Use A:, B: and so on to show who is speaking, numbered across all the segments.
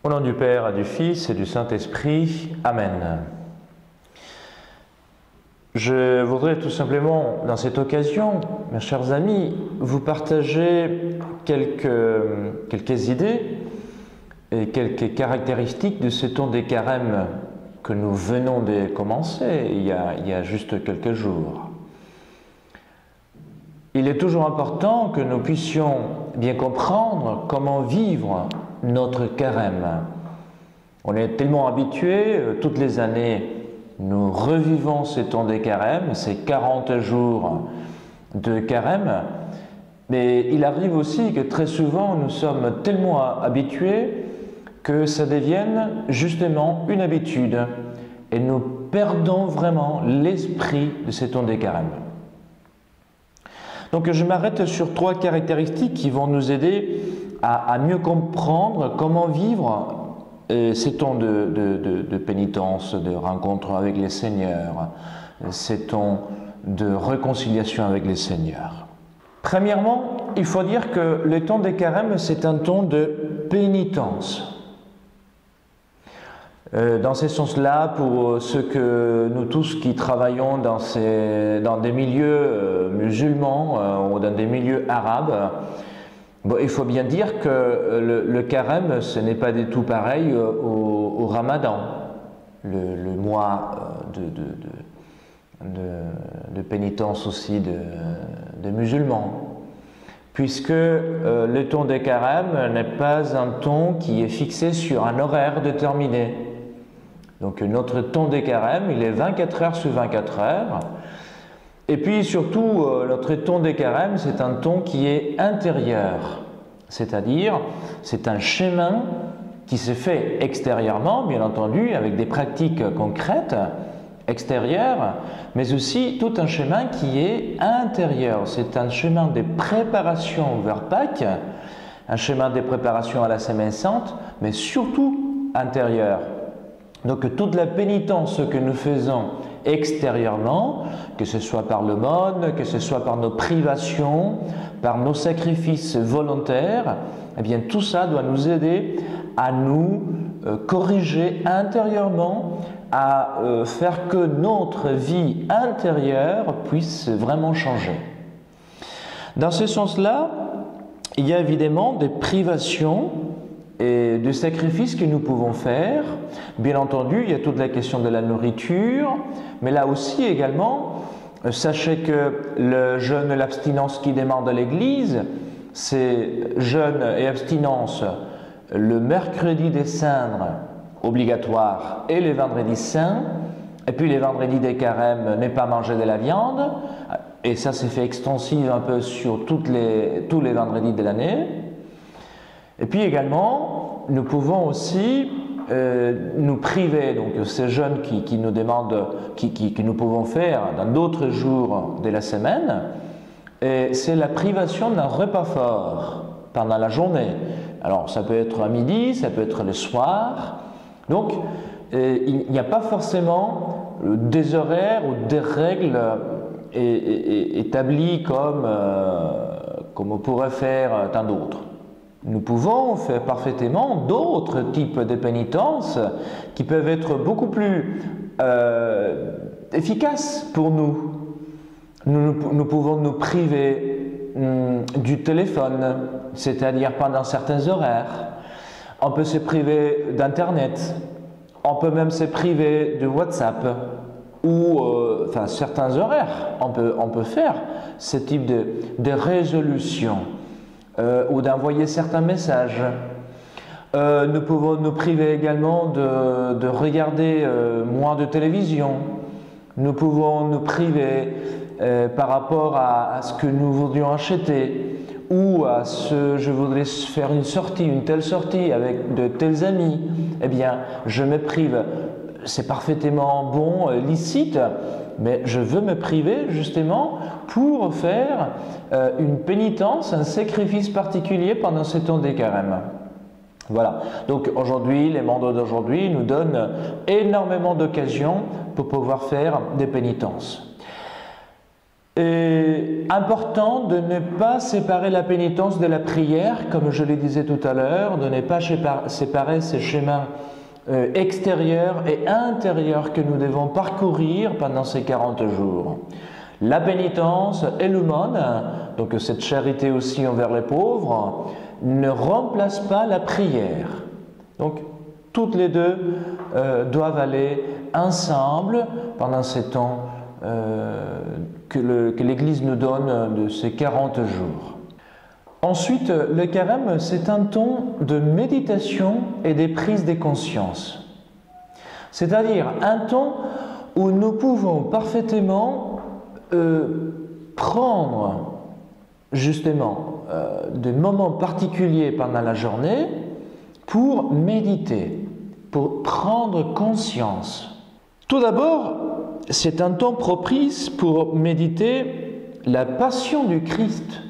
A: Au nom du Père, et du Fils et du Saint-Esprit. Amen. Je voudrais tout simplement, dans cette occasion, mes chers amis, vous partager quelques idées et quelques caractéristiques de ce temps des carêmes que nous venons de commencer il y a juste quelques jours. Il est toujours important que nous puissions bien comprendre comment vivre notre carême. On est tellement habitués, toutes les années, nous revivons ces temps des carèmes, ces 40 jours de carême, mais il arrive aussi que très souvent nous sommes tellement habitués que ça devienne justement une habitude et nous perdons vraiment l'esprit de ces temps des carèmes. Donc je m'arrête sur 3 caractéristiques qui vont nous aider à mieux comprendre comment vivre ces temps de pénitence, de rencontre avec les seigneurs, ces temps de réconciliation avec les seigneurs. Premièrement, il faut dire que le temps des carèmes, c'est un temps de pénitence. Dans ce sens-là, pour ceux que nous tous qui travaillons dans des milieux musulmans ou dans des milieux arabes, bon, il faut bien dire que le carême, ce n'est pas du tout pareil au Ramadan, le mois de pénitence aussi de musulmans, puisque le temps des carêmes n'est pas un temps qui est fixé sur un horaire déterminé. Donc notre temps des carèmes, il est 24 heures sur 24 heures. Et puis surtout, notre temps des carèmes, c'est un temps qui est intérieur. C'est-à-dire, c'est un chemin qui se fait extérieurement, bien entendu, avec des pratiques concrètes extérieures, mais aussi tout un chemin qui est intérieur. C'est un chemin de préparation vers Pâques, un chemin de préparation à la Semaine Sainte, mais surtout intérieur. Donc toute la pénitence que nous faisons extérieurement, que ce soit par l'aumône, que ce soit par nos privations, par nos sacrifices volontaires, eh bien tout ça doit nous aider à nous corriger intérieurement, à faire que notre vie intérieure puisse vraiment changer. Dans ce sens-là, il y a évidemment des privations et des sacrifices que nous pouvons faire. Bien entendu, il y a toute la question de la nourriture, mais là aussi également, sachez que le jeûne et l'abstinence qui demandent à l'Église, c'est jeûne et abstinence le mercredi des cendres obligatoire et les vendredis saints, et puis les vendredis des carèmes, ne pas manger de la viande, et ça s'est fait extensif un peu sur tous les vendredis de l'année. Et puis également, nous pouvons aussi nous priver, donc ces jeûnes qui nous demandent, que nous pouvons faire dans d'autres jours de la semaine, et c'est la privation d'un repas fort pendant la journée. Alors ça peut être à midi, ça peut être le soir. Donc il n'y a pas forcément des horaires ou des règles établies comme on pourrait faire tant d'autres. Nous pouvons faire parfaitement d'autres types de pénitences qui peuvent être beaucoup plus efficaces pour nous. Nous pouvons nous priver du téléphone, c'est-à-dire pendant certains horaires. On peut se priver d'Internet. On peut même se priver de WhatsApp ou certains horaires. On peut faire ce type de résolution. Ou d'envoyer certains messages. Nous pouvons nous priver également de regarder moins de télévision. Nous pouvons nous priver par rapport à ce que nous voudrions acheter ou à je voudrais faire une telle sortie avec de tels amis. Eh bien, je me prive. C'est parfaitement bon, licite, mais je veux me priver justement pour faire une pénitence, un sacrifice particulier pendant ces temps des carèmes. Voilà. Donc aujourd'hui, les mandats d'aujourd'hui nous donnent énormément d'occasions pour pouvoir faire des pénitences. Et important de ne pas séparer la pénitence de la prière, comme je le disais tout à l'heure, de ne pas séparer ces chemins extérieurs et intérieurs que nous devons parcourir pendant ces 40 jours. La pénitence et l'aumône, donc cette charité aussi envers les pauvres, ne remplacent pas la prière. Donc, toutes les deux doivent aller ensemble pendant ces temps que l'Église nous donne de ces 40 jours. Ensuite, le carême, c'est un temps de méditation et de prise de conscience. C'est-à-dire un temps où nous pouvons parfaitement prendre justement des moments particuliers pendant la journée pour méditer, pour prendre conscience. Tout d'abord, c'est un temps propice pour méditer la passion du Christ.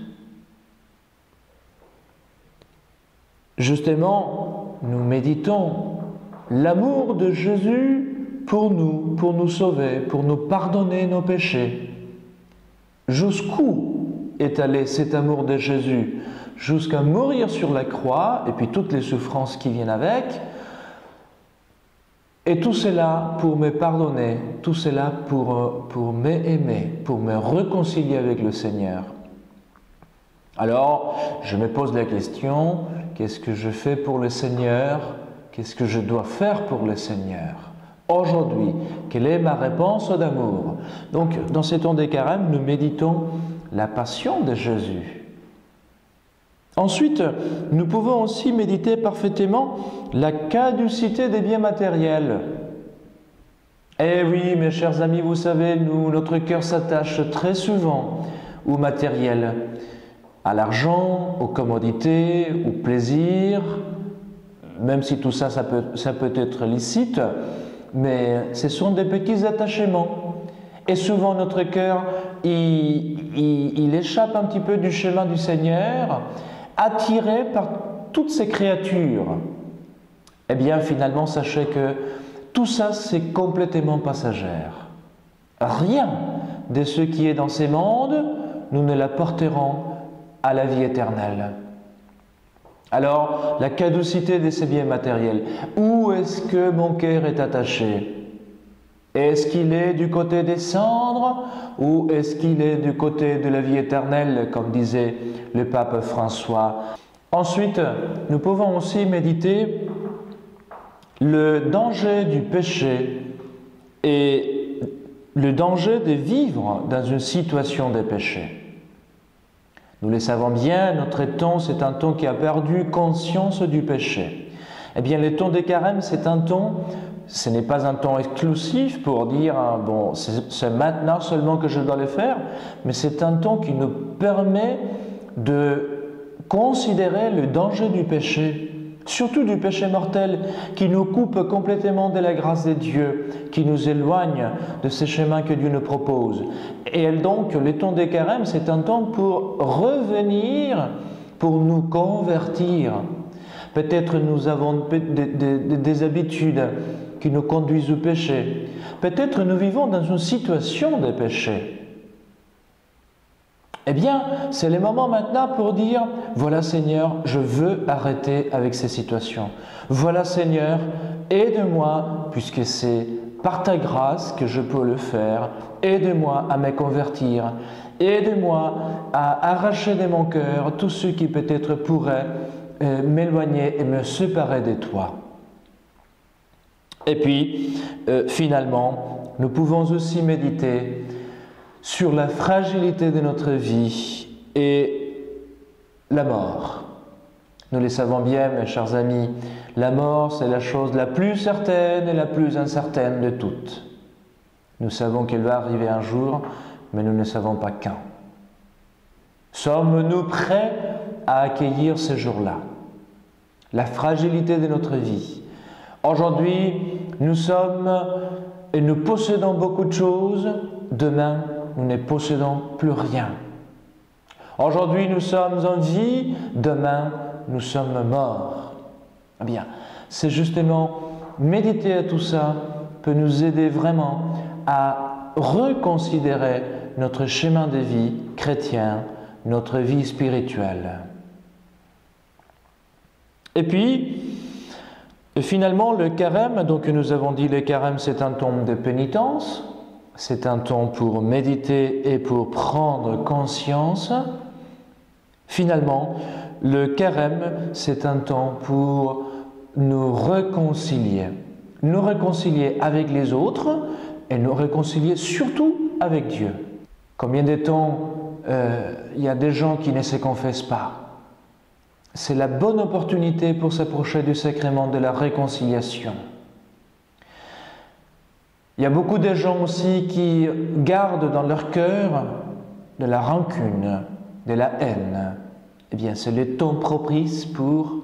A: Justement, nous méditons l'amour de Jésus pour nous sauver, pour nous pardonner nos péchés. Jusqu'où est allé cet amour de Jésus? Jusqu'à mourir sur la croix, et puis toutes les souffrances qui viennent avec. Et tout cela pour me pardonner, tout cela pour m'aimer, pour me réconcilier avec le Seigneur. Alors, je me pose la question, qu'est-ce que je fais pour le Seigneur? Qu'est-ce que je dois faire pour le Seigneur? Aujourd'hui, quelle est ma réponse d'amour? Donc, dans ces temps des carêmes, nous méditons la passion de Jésus. Ensuite, nous pouvons aussi méditer parfaitement la caducité des biens matériels. Eh oui, mes chers amis, vous savez, notre cœur s'attache très souvent au matériel, à l'argent, aux commodités, au plaisir, même si tout ça, ça peut être licite, mais ce sont des petits attachements. Et souvent, notre cœur, il échappe un petit peu du chemin du Seigneur, attiré par toutes ces créatures. Eh bien, finalement, sachez que tout ça, c'est complètement passagère. Rien de ce qui est dans ces mondes, nous ne l'apporterons à la vie éternelle. Alors, la caducité de ces biens matériels, où est-ce que mon cœur est attaché? Est-ce qu'il est du côté des cendres ou est-ce qu'il est du côté de la vie éternelle, comme disait le pape François? Ensuite, nous pouvons aussi méditer le danger du péché et le danger de vivre dans une situation de péché. Nous le savons bien, notre temps, c'est un temps qui a perdu conscience du péché. Eh bien, le temps des carêmes, c'est un temps, ce n'est pas un temps exclusif pour dire, bon, c'est maintenant seulement que je dois le faire, mais c'est un temps qui nous permet de considérer le danger du péché, surtout du péché mortel, qui nous coupe complètement de la grâce de Dieu, qui nous éloigne de ces chemins que Dieu nous propose. Et donc, le temps des carêmes, c'est un temps pour revenir, pour nous convertir. Peut-être nous avons des habitudes qui nous conduisent au péché. Peut-être nous vivons dans une situation de péché. Eh bien, c'est le moment maintenant pour dire, voilà Seigneur, je veux arrêter avec ces situations. Voilà Seigneur, aide-moi, puisque c'est par ta grâce que je peux le faire. Aide-moi à me convertir. Aide-moi à arracher de mon cœur tout ce qui peut-être pourrait m'éloigner et me séparer de toi. Et puis, finalement, nous pouvons aussi méditer sur la fragilité de notre vie et la mort. Nous le savons bien, mes chers amis, la mort, c'est la chose la plus certaine et la plus incertaine de toutes. Nous savons qu'elle va arriver un jour, mais nous ne savons pas quand. Sommes-nous prêts à accueillir ce jour-là? La fragilité de notre vie. Aujourd'hui, nous sommes et nous possédons beaucoup de choses. Demain, nous ne possédons plus rien. Aujourd'hui, nous sommes en vie. Demain, nous sommes morts. Eh bien, c'est justement méditer à tout ça peut nous aider vraiment à reconsidérer notre chemin de vie chrétien, notre vie spirituelle. Et puis, finalement, le carême, donc nous avons dit le carême c'est un temps de pénitence, c'est un temps pour méditer et pour prendre conscience. Finalement, le carême c'est un temps pour nous réconcilier avec les autres et nous réconcilier surtout avec Dieu. Combien de temps il y a des gens qui ne se confessent pas? C'est la bonne opportunité pour s'approcher du sacrement de la réconciliation. Il y a beaucoup de gens aussi qui gardent dans leur cœur de la rancune, de la haine. Eh bien, c'est le temps propice pour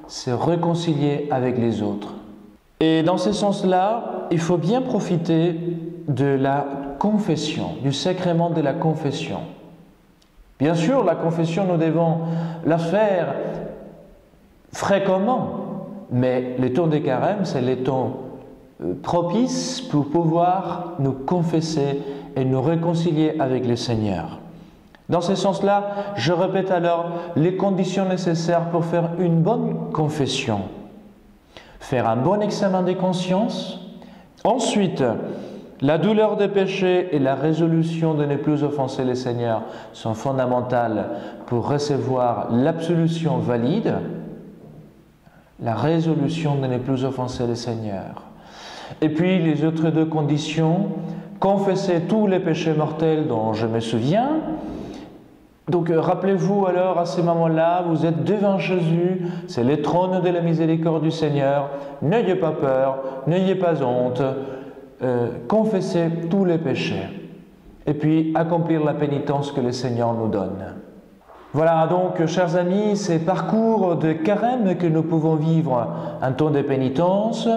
A: se réconcilier avec les autres. Et dans ce sens-là, il faut bien profiter de la confession, du sacrement de la confession. Bien sûr, la confession, nous devons la faire fréquemment, mais le temps des carêmes, c'est le temps propice pour pouvoir nous confesser et nous réconcilier avec le Seigneur. Dans ce sens-là, je répète alors les conditions nécessaires pour faire une bonne confession. Faire un bon examen des consciences. Ensuite, la douleur des péchés et la résolution de ne plus offenser le Seigneur sont fondamentales pour recevoir l'absolution valide. La résolution de ne plus offenser le Seigneur. Et puis les autres deux conditions, confesser tous les péchés mortels dont je me souviens. Donc rappelez-vous alors à ce moment-là, vous êtes devant Jésus, c'est le trône de la miséricorde du Seigneur, n'ayez pas peur, n'ayez pas honte, confessez tous les péchés. Et puis accomplir la pénitence que le Seigneur nous donne. Voilà donc, chers amis, ces parcours de carême que nous pouvons vivre, un temps de pénitence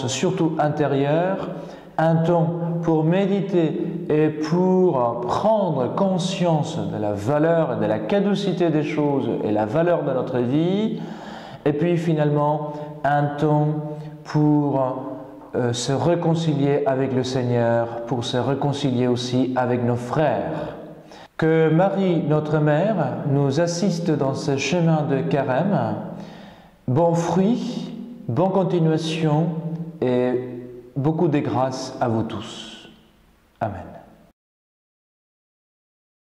A: surtout intérieure, un temps pour méditer et pour prendre conscience de la valeur et de la caducité des choses et la valeur de notre vie, et puis finalement un temps pour se réconcilier avec le Seigneur, pour se réconcilier aussi avec nos frères. Que Marie, notre Mère, nous assiste dans ce chemin de carême. Bon fruit, bonne continuation et beaucoup de grâce à vous tous. Amen.